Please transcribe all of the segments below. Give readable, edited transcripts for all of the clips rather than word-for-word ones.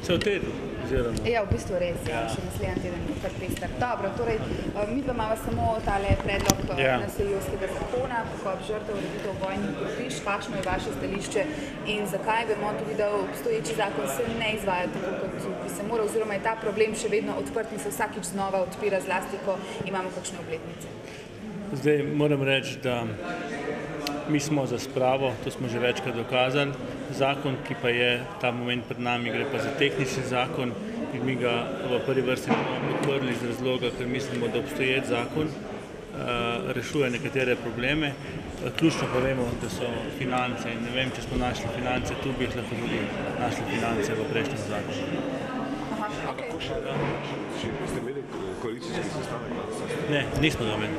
Cel teden, oziroma. Ja, v bistvu res, še naslednji teden bo kar pester. Dobro, torej, mi pa imamo samo tale predlog NSi-jevskega zakona, pokop žrtev, ureditev vojnih grobišč. Kakšno je vaše stališče in zakaj vemo tudi, da obstoječi zakon se ne izvaja tako, kot bi se moral, oziroma je ta problem še vedno odprt in se vsakič znova odpira, zlasti, ko imamo kakšne obletnice? Zdaj moram reči, da mi smo za spravo, to smo že večkrat dokazali. Zakon, ki pa je ta moment pred nami, gre pa za tehnični zakon in mi ga v prvi vrsti bomo podprli iz razloga, ker mislimo, da obstoječ zakon rešuje nekatere probleme. Ključno pa vemo, da so finance in ne vem, če smo našli finance, tu bi lahko tudi našli finance v prejšnjem zakonu. Ste imeli koalicijski sestanek? Ne, nismo ga imeli.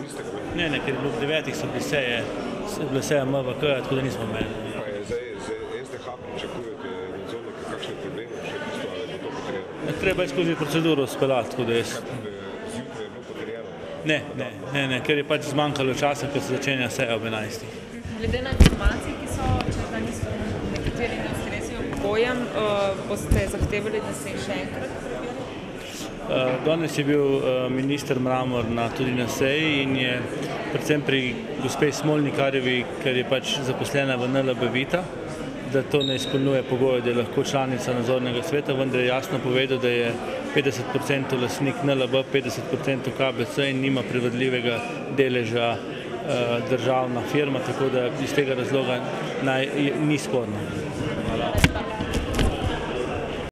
Ne, ker v 9. so bile seje MVK, tako da nismo imeli. Pa je zdaj z SDH pričakujete nadzornike, kakšne probleme še v bistvu, ali bo to potrjeno? Treba je skozi proceduro speljati, tako da jaz... Zjutraj je bilo potrjeno? Ne, ker je pač zmanjkalo časa, ker se začenja seja ob 11. Glede na informacije, ki so, če da niso nekateri ne ustresijo pogojem, boste zahtevali, da se še enkrat prebira? Danes je bil minister Mramor tudi na seji in je predvsem pri gospe Smolnikarjevi, ker je pač zaposlena v NLB Vita, da to ne izpolnjuje pogoje, da je lahko članica nadzornega sveta, vendar je jasno povedal, da je 50% lastnik NLB, 50% KBC in nima prevedljivega deleža državna firma, tako da iz tega razloga ni sporno.